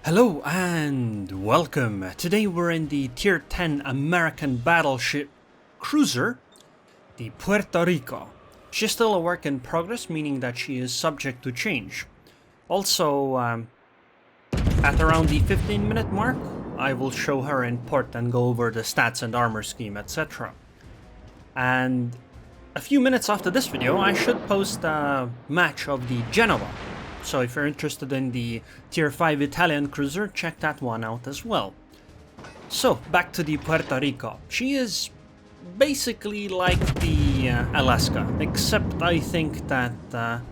Hello and welcome. Today we're in the Tier 10 American battleship cruiser, the Puerto Rico. She's still a work in progress, meaning that she is subject to change. Also, at around the 15-minute mark, I will show her in port and go over the stats and armor scheme, etc. And a few minutes after this video, I should post a match of the Genoa. So if you're interested in the Tier 5 Italian cruiser, check that one out as well. So, back to the Puerto Rico. She is basically like the Alaska, except I think that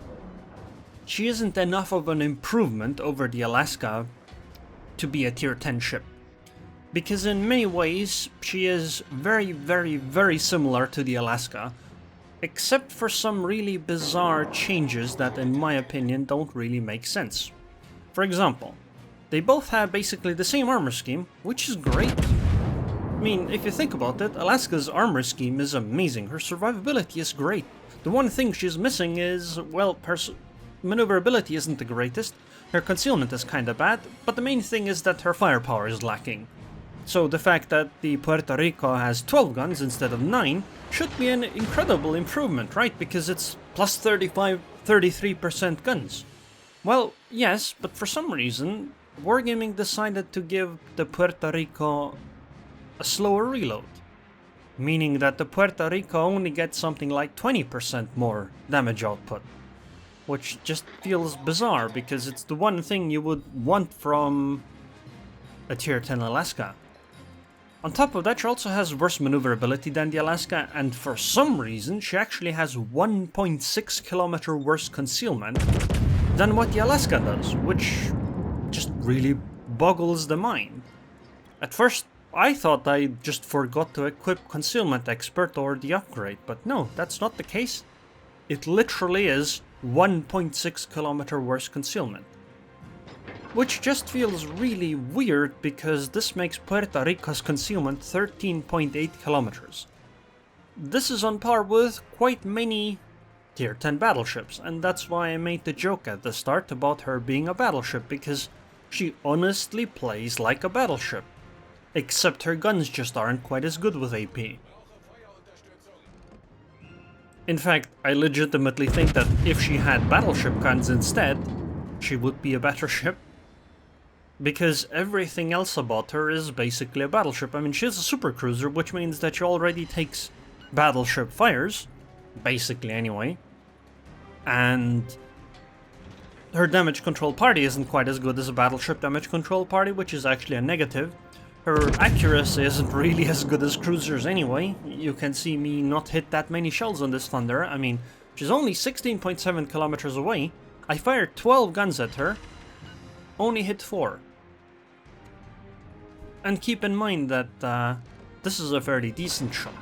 she isn't enough of an improvement over the Alaska to be a Tier 10 ship. Because in many ways, she is very similar to the Alaska, except for some really bizarre changes that, in my opinion, don't really make sense. For example, they both have basically the same armor scheme, which is great. I mean, if you think about it, Alaska's armor scheme is amazing, her survivability is great. The one thing she's missing is, well, maneuverability isn't the greatest, her concealment is kinda bad, but the main thing is that her firepower is lacking. So the fact that the Puerto Rico has 12 guns instead of 9 should be an incredible improvement, right? Because it's plus 33% guns. Well, yes, but for some reason, Wargaming decided to give the Puerto Rico a slower reload. Meaning that the Puerto Rico only gets something like 20% more damage output. Which just feels bizarre, because it's the one thing you would want from a Tier 10 Alaska. On top of that, she also has worse maneuverability than the Alaska, and for some reason she actually has 1.6 kilometer worse concealment than what the Alaska does, which just really boggles the mind. At first, I thought I just forgot to equip Concealment Expert or the upgrade, but no, that's not the case. It literally is 1.6 kilometer worse concealment. Which just feels really weird, because this makes Puerto Rico's concealment 13.8 kilometers. This is on par with quite many Tier 10 battleships, and that's why I made the joke at the start about her being a battleship, because she honestly plays like a battleship. Except her guns just aren't quite as good with AP. In fact, I legitimately think that if she had battleship guns instead, she would be a better ship. Because everything else about her is basically a battleship. I mean, she's a supercruiser, which means that she already takes battleship fires, basically anyway. And her damage control party isn't quite as good as a battleship damage control party, which is actually a negative. Her accuracy isn't really as good as cruisers anyway. You can see me not hit that many shells on this Thunder. I mean, she's only 16.7 kilometers away. I fired 12 guns at her, only hit 4. And keep in mind that this is a fairly decent shot.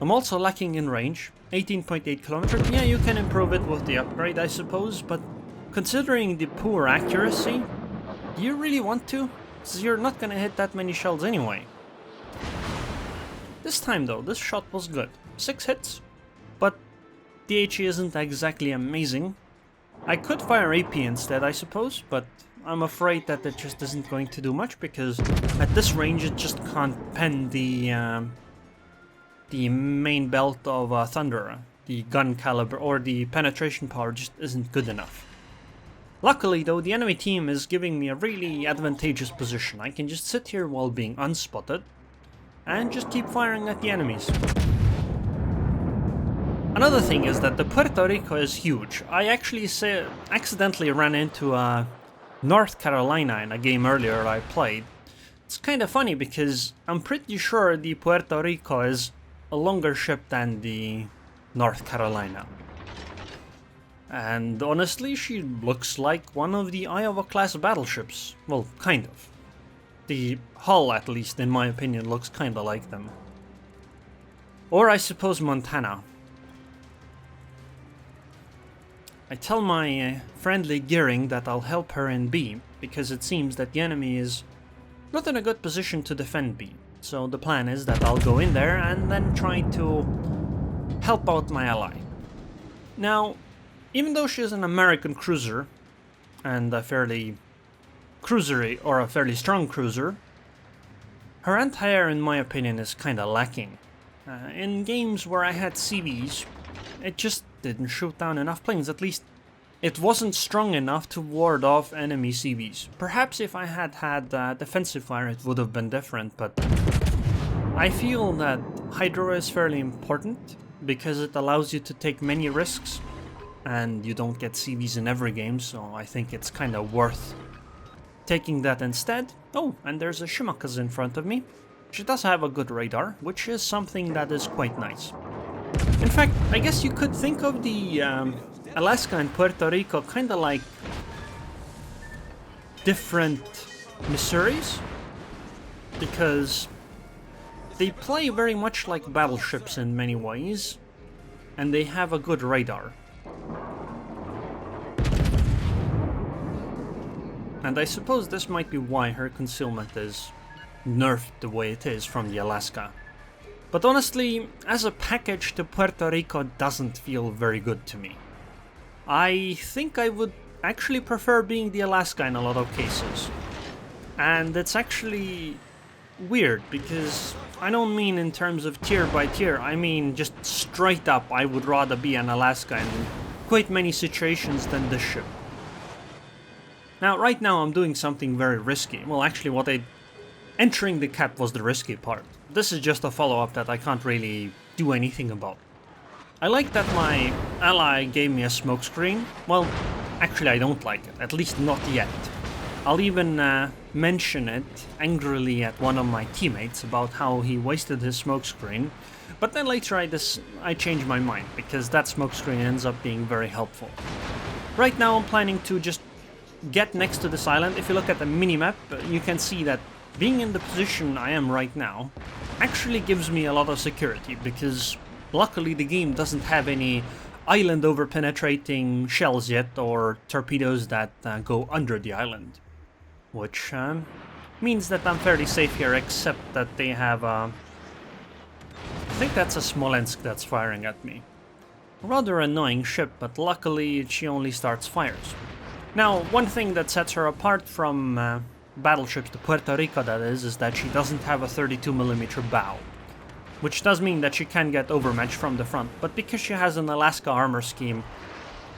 I'm also lacking in range, 18.8 kilometers. Yeah, you can improve it with the upgrade, I suppose, but considering the poor accuracy, do you really want to? Because you're not gonna hit that many shells anyway. This time though, this shot was good. 6 hits, but the HE isn't exactly amazing. I could fire AP instead, I suppose, but I'm afraid that it just isn't going to do much, because at this range it just can't pen the main belt of Thunder. The gun caliber or the penetration power just isn't good enough. Luckily though, the enemy team is giving me a really advantageous position. I can just sit here while being unspotted and just keep firing at the enemies. Another thing is that the Puerto Rico is huge. I actually accidentally ran into North Carolina in a game earlier I played. It's kinda funny, because I'm pretty sure the Puerto Rico is a longer ship than the North Carolina. And honestly, she looks like one of the Iowa-class battleships. Well, kind of. The hull, at least in my opinion, looks kinda like them. Or I suppose Montana. I tell my friendly Gearing that I'll help her in B, because it seems that the enemy is not in a good position to defend B. So the plan is that I'll go in there and then try to help out my ally. Now, even though she is an American cruiser, and a fairly cruisery, or a fairly strong cruiser, her anti-air, in my opinion, is kinda lacking. In games where I had CVs, it just didn't shoot down enough planes. At least it wasn't strong enough to ward off enemy CVs. Perhaps if I had had defensive fire it would have been different, but I feel that Hydro is fairly important because it allows you to take many risks and you don't get CVs in every game, so I think it's kind of worth taking that instead. Oh, and there's a Shimakaze in front of me. She does have a good radar, which is something that is quite nice. In fact, I guess you could think of the Alaska and Puerto Rico kind of like different Missouris, because they play very much like battleships in many ways, and they have a good radar. And I suppose this might be why her concealment is nerfed the way it is from the Alaska. But honestly, as a package, the Puerto Rico doesn't feel very good to me. I think I would actually prefer being the Alaska in a lot of cases. And it's actually weird, because I don't mean in terms of tier by tier, I mean just straight up I would rather be an Alaska in quite many situations than this ship. Now, right now I'm doing something very risky. Well, actually entering the cap was the risky part. This is just a follow-up that I can't really do anything about. I like that my ally gave me a smokescreen. Well, actually I don't like it, at least not yet. I'll even mention it angrily at one of my teammates about how he wasted his smokescreen, but then later I changed my mind, because that smokescreen ends up being very helpful. Right now I'm planning to just get next to this island. If you look at the minimap, you can see that being in the position I am right now actually gives me a lot of security, because luckily the game doesn't have any island over penetrating shells yet, or torpedoes that go under the island, which means that I'm fairly safe here, except that they have I think that's a Smolensk that's firing at me. Rather annoying ship, but luckily she only starts fires. Now, one thing that sets her apart from battleships, the Puerto Rico that is that she doesn't have a 32mm bow, which does mean that she can get overmatched from the front, but because she has an Alaska armor scheme,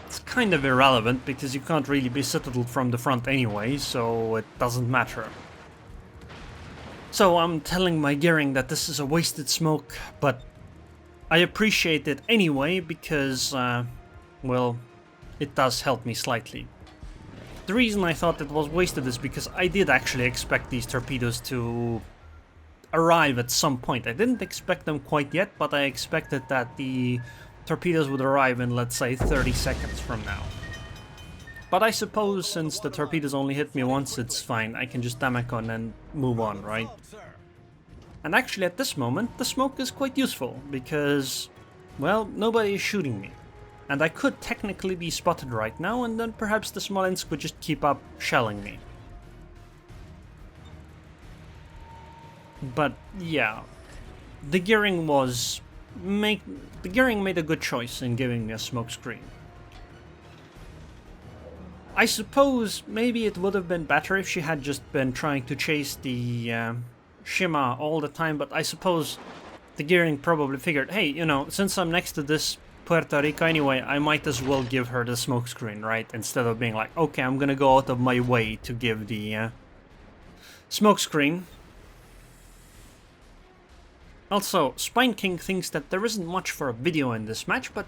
it's kind of irrelevant, because you can't really be citadeled from the front anyway, so it doesn't matter. So I'm telling my gearing that this is a wasted smoke, but I appreciate it anyway, because, well, it does help me slightly. The reason I thought it was wasted is because I did actually expect these torpedoes to arrive at some point. I didn't expect them quite yet, but I expected that the torpedoes would arrive in, let's say, 30 seconds from now. But I suppose since the torpedoes only hit me once, it's fine. I can just Damacon and move on, right? And actually at this moment, the smoke is quite useful, because, well, nobody is shooting me. And I could technically be spotted right now, and then perhaps the Smolensk would just keep up shelling me. But yeah, the gearing made a good choice in giving me a smokescreen. I suppose maybe it would have been better if she had just been trying to chase the Shima all the time, but I suppose the gearing probably figured, hey, you know, since I'm next to this Puerto Rico anyway, I might as well give her the smokescreen, right? Instead of being like, okay, I'm gonna go out of my way to give the smokescreen. Also, Spine King thinks that there isn't much for a video in this match, but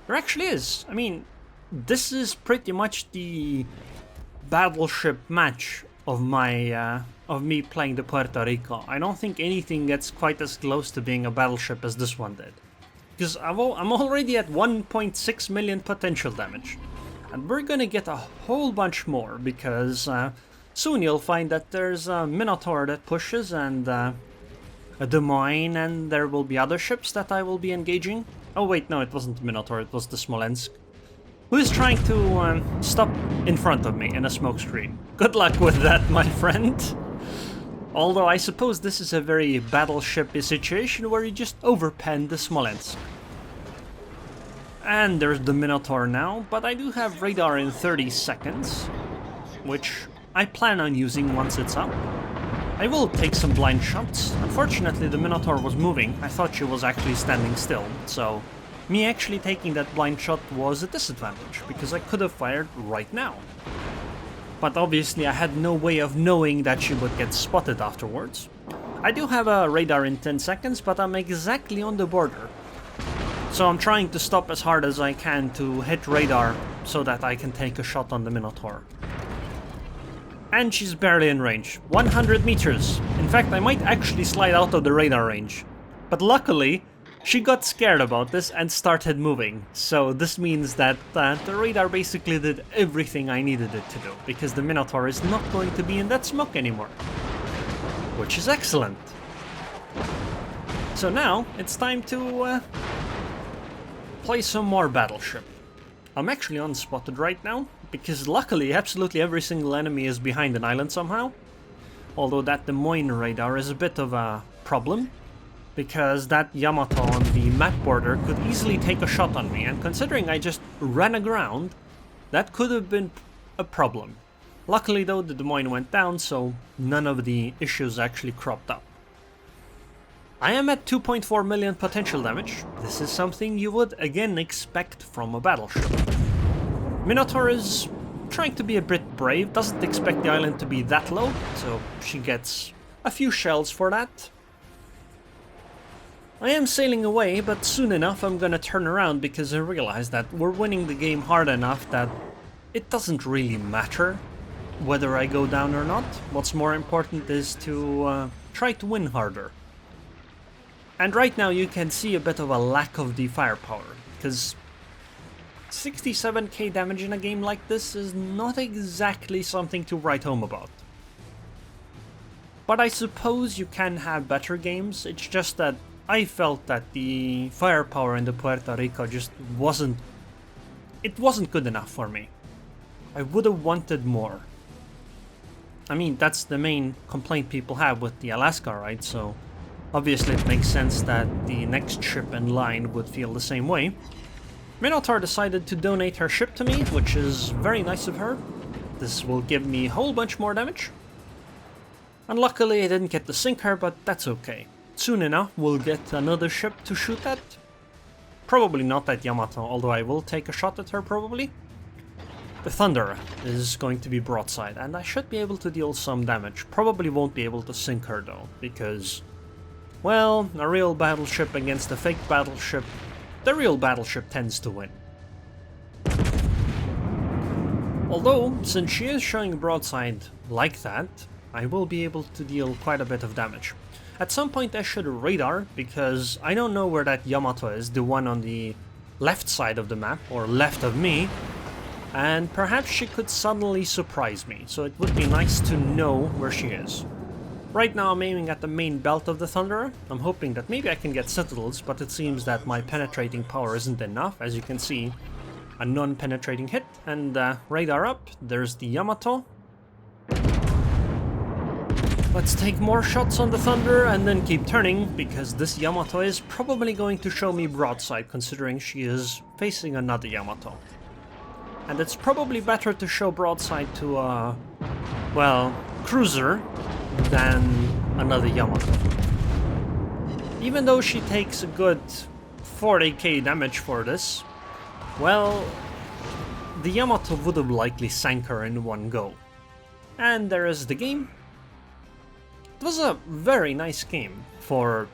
there actually is. I mean, this is pretty much the battleship match of me playing the Puerto Rico. I don't think anything gets quite as close to being a battleship as this one did. Because I'm already at 1.6 million potential damage. And we're gonna get a whole bunch more, because soon you'll find that there's a Minotaur that pushes, and a Des Moines, and there will be other ships that I will be engaging. Oh wait, no, it wasn't the Minotaur, it was the Smolensk, who is trying to stop in front of me in a smokescreen. Good luck with that, my friend. Although I suppose this is a very battleship-y situation where you just overpen the Smolensk. And there's the Minotaur now, but I do have radar in 30 seconds. which I plan on using once it's up. I will take some blind shots. Unfortunately, the Minotaur was moving. I thought she was actually standing still, so me actually taking that blind shot was a disadvantage, because I could have fired right now. But obviously I had no way of knowing that she would get spotted afterwards. I do have a radar in 10 seconds, but I'm exactly on the border. So I'm trying to stop as hard as I can to hit radar so that I can take a shot on the Minotaur. And she's barely in range. 100 meters. In fact, I might actually slide out of the radar range. But luckily, she got scared about this and started moving. So this means that the radar basically did everything I needed it to do, because the Minotaur is not going to be in that smoke anymore. Which is excellent. So now, it's time to play some more Battleship. I'm actually unspotted right now, because luckily absolutely every single enemy is behind an island somehow. Although that Des Moines radar is a bit of a problem, because that Yamato on the map border could easily take a shot on me, and considering I just ran aground, that could have been a problem. Luckily though, the Des Moines went down, so none of the issues actually cropped up. I am at 2.4 million potential damage. This is something you would again expect from a battleship. Minotaur is trying to be a bit brave, doesn't expect the island to be that low, so she gets a few shells for that. I am sailing away, but soon enough I'm gonna turn around because I realize that we're winning the game hard enough that it doesn't really matter whether I go down or not. What's more important is to try to win harder. And right now you can see a bit of a lack of the firepower, because 67k damage in a game like this is not exactly something to write home about. But I suppose you can have better games, it's just that I felt that the firepower in the Puerto Rico just wasn't good enough for me. I would have wanted more. I mean, that's the main complaint people have with the Alaska, right? So obviously it makes sense that the next ship in line would feel the same way. Minotaur decided to donate her ship to me, which is very nice of her. This will give me a whole bunch more damage. And luckily I didn't get to sink her, but that's okay. Soon enough we'll get another ship to shoot at. Probably not at Yamato, although I will take a shot at her probably. The Thunder is going to be broadside, and I should be able to deal some damage. Probably won't be able to sink her though, because, well, a real battleship against a fake battleship, the real battleship tends to win. Although, since she is showing broadside like that, I will be able to deal quite a bit of damage. At some point I should radar, because I don't know where that Yamato is, the one on the left side of the map, or left of me, and perhaps she could suddenly surprise me, so it would be nice to know where she is. Right now I'm aiming at the main belt of the Thunderer. I'm hoping that maybe I can get citadels, but it seems that my penetrating power isn't enough. As you can see, a non-penetrating hit, and radar up, there's the Yamato. Let's take more shots on the Thunder and then keep turning, because this Yamato is probably going to show me broadside, considering she is facing another Yamato. And it's probably better to show broadside to a, well, cruiser than another Yamato. Even though she takes a good 40k damage for this, well, the Yamato would have likely sank her in one go. And there is the game. It was a very nice game, for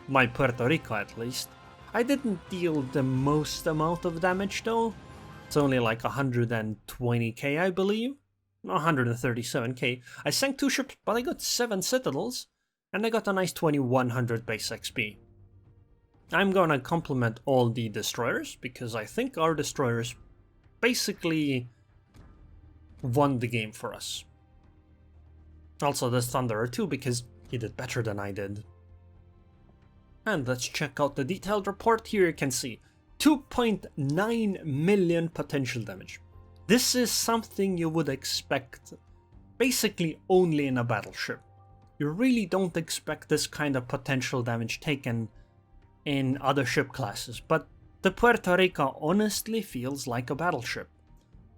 my Puerto Rico at least. I didn't deal the most amount of damage though. It's only like 120k I believe. 137k. I sank 2 ships, but I got 7 citadels, and I got a nice 2100 base XP. I'm gonna compliment all the destroyers, because I think our destroyers basically won the game for us. Also this Thunderer too, because he did better than I did. And let's check out the detailed report. Here you can see 2.9 million potential damage. This is something you would expect basically only in a battleship. You really don't expect this kind of potential damage taken in other ship classes, but the Puerto Rico honestly feels like a battleship.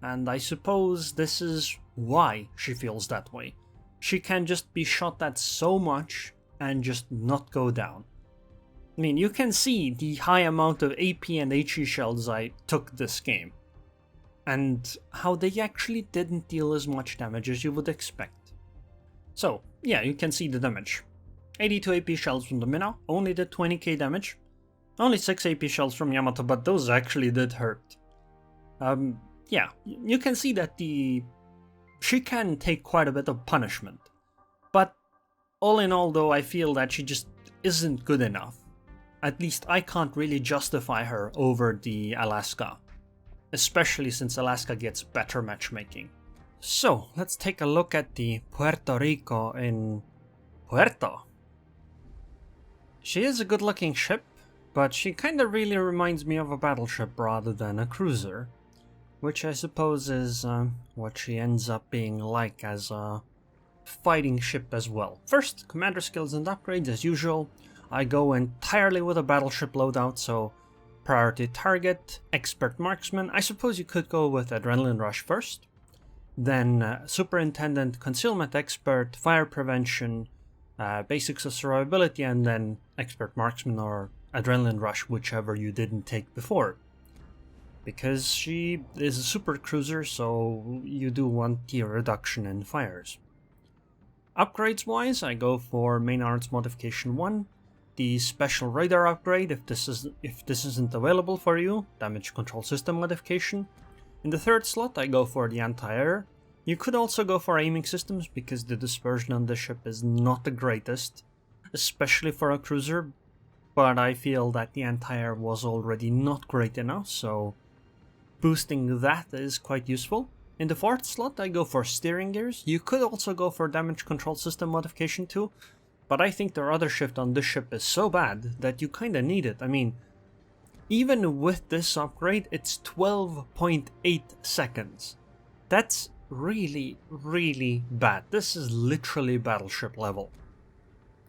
And I suppose this is why she feels that way. She can just be shot at so much and just not go down. I mean, you can see the high amount of AP and HE shells I took this game, and how they actually didn't deal as much damage as you would expect. So, yeah, you can see the damage. 82 AP shells from the Minnow, only did 20k damage. Only 6 AP shells from Yamato, but those actually did hurt. Yeah, you can see that she can take quite a bit of punishment. But all in all though, I feel that she just isn't good enough. At least I can't really justify her over the Alaska. Especially since Alaska gets better matchmaking. So, let's take a look at the Puerto Rico in Puerto. She is a good looking ship, but she kinda really reminds me of a battleship rather than a cruiser. Which I suppose is what she ends up being like as a fighting ship as well. First, commander skills and upgrades as usual. I go entirely with a battleship loadout, so priority target, expert marksman. I suppose you could go with adrenaline rush first. Then superintendent, concealment expert, fire prevention, basics of survivability, and then expert marksman or adrenaline rush, whichever you didn't take before. Because she is a super cruiser, so you do want the reduction in fires. Upgrades wise, I go for main arms modification 1, the special radar upgrade if this isn't available for you, damage control system modification. In the third slot I go for the anti-air. You could also go for aiming systems because the dispersion on this ship is not the greatest, especially for a cruiser, but I feel that the anti-air was already not great enough, so boosting that is quite useful. In the fourth slot I go for steering gears. You could also go for damage control system modification too, but I think the rudder shift on this ship is so bad that you kinda need it. I mean, even with this upgrade, it's 12.8 seconds. That's really, really bad. This is literally battleship level.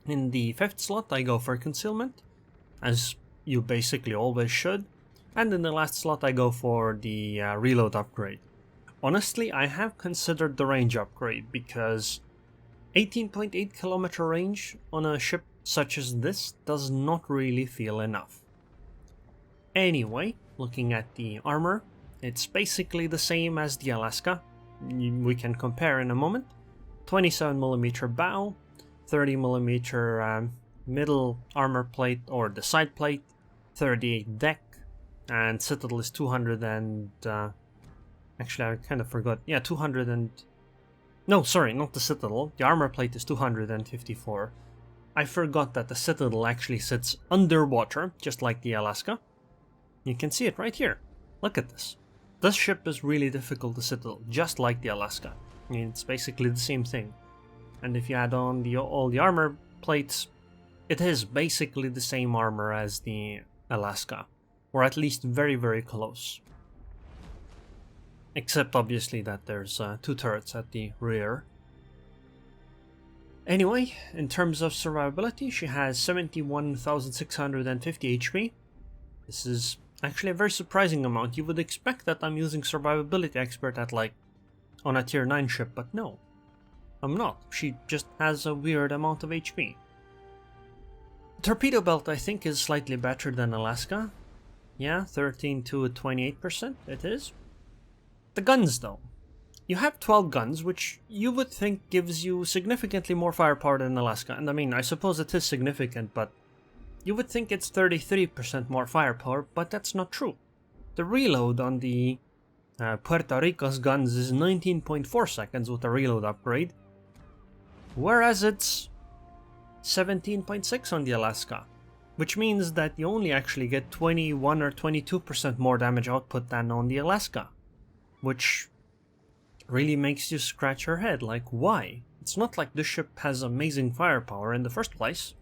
In the fifth slot I go for concealment, as you basically always should. And in the last slot I go for the reload upgrade. Honestly, I have considered the range upgrade because 18.8 kilometer range on a ship such as this does not really feel enough. Anyway, looking at the armor, it's basically the same as the Alaska. We can compare in a moment. 27mm bow, 30mm middle armor plate or the side plate, 38 deck, and Citadel is 200 and... actually, I kind of forgot. Yeah, 200 and... No, sorry, not the Citadel. The armor plate is 254. I forgot that the Citadel actually sits underwater, just like the Alaska. You can see it right here. Look at this. This ship is really difficult to Citadel, just like the Alaska. I mean, it's basically the same thing. And if you add on all the armor plates, it is basically the same armor as the Alaska. Or at least very, very close. Except obviously that there's 2 turrets at the rear. Anyway, in terms of survivability, she has 71,650 HP. This is actually a very surprising amount. You would expect that I'm using survivability expert at like on a tier 9 ship, but no. I'm not. She just has a weird amount of HP. Torpedo belt I think is slightly better than Alaska. Yeah, 13 to 28% it is. The guns though. You have 12 guns, which you would think gives you significantly more firepower than Alaska. And I mean, I suppose it is significant, but you would think it's 33% more firepower, but that's not true. The reload on the Puerto Rico's guns is 19.4 seconds with a reload upgrade, whereas it's 17.6 on the Alaska, which means that you only actually get 21 or 22% more damage output than on the Alaska, which really makes you scratch your head, like why? It's not like this ship has amazing firepower in the first place.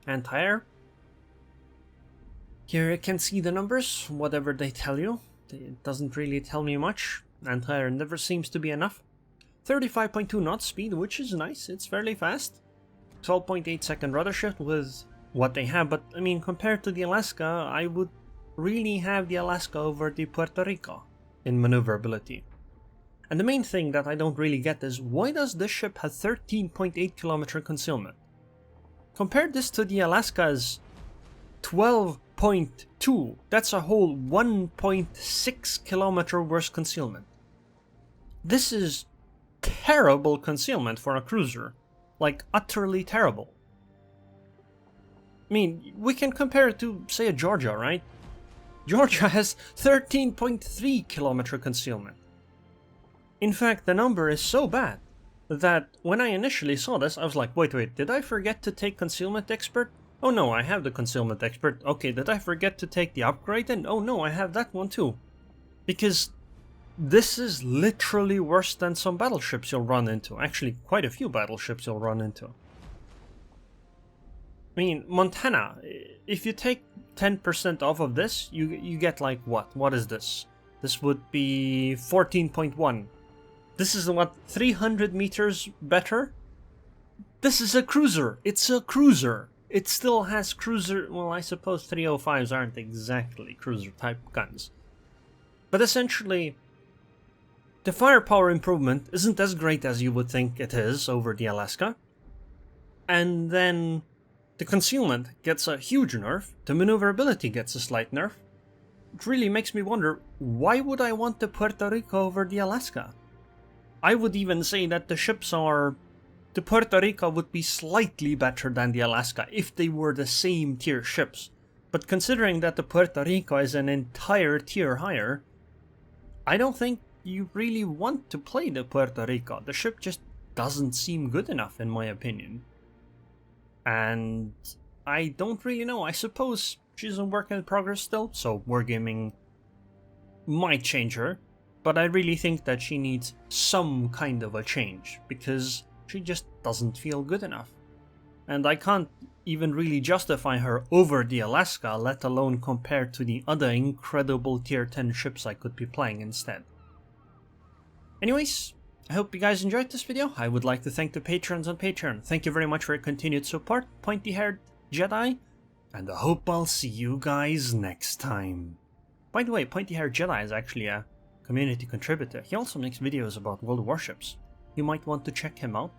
Anti-air. Here you can see the numbers, whatever they tell you. It doesn't really tell me much. Anti-air never seems to be enough. 35.2 knot speed, which is nice, it's fairly fast. 12.8 second rudder shift with what they have, but I mean, compared to the Alaska, I would really have the Alaska over the Puerto Rico in maneuverability. And the main thing that I don't really get is, why does this ship have 13.8 kilometer concealment? Compare this to the Alaska's 12.2. That's a whole 1.6 kilometer worse concealment. This is terrible concealment for a cruiser. Like, utterly terrible. I mean, we can compare it to, say, a Georgia, right? Georgia has 13.3 kilometer concealment. In fact, the number is so bad that when I initially saw this, I was like, wait, did I forget to take Concealment Expert? Oh no, I have the Concealment Expert. Okay, did I forget to take the upgrade? And oh no, I have that one too. Because this is literally worse than some battleships you'll run into. Actually, quite a few battleships you'll run into. I mean, Montana, if you take 10% off of this, you get like what? What is this? This would be 14.1. This is what, 300 meters better? This is a cruiser. It's a cruiser. It still has cruiser... Well, I suppose 305s aren't exactly cruiser-type guns. But essentially, the firepower improvement isn't as great as you would think it is over the Alaska. And then the concealment gets a huge nerf. The maneuverability gets a slight nerf. It really makes me wonder, why would I want the Puerto Rico over the Alaska? I would even say that the ships are... The Puerto Rico would be slightly better than the Alaska if they were the same tier ships. But considering that the Puerto Rico is an entire tier higher, I don't think you really want to play the Puerto Rico. The ship just doesn't seem good enough in my opinion. And I don't really know. I suppose she's in work in progress still, so wargaming might change her. But I really think that she needs some kind of a change, because she just doesn't feel good enough. And I can't even really justify her over the Alaska, let alone compared to the other incredible tier 10 ships I could be playing instead. Anyways, I hope you guys enjoyed this video. I would like to thank the patrons on Patreon. Thank you very much for your continued support, pointy-haired Jedi, and I hope I'll see you guys next time. By the way, pointy-haired Jedi is actually a community contributor. He also makes videos about World Warships. You might want to check him out.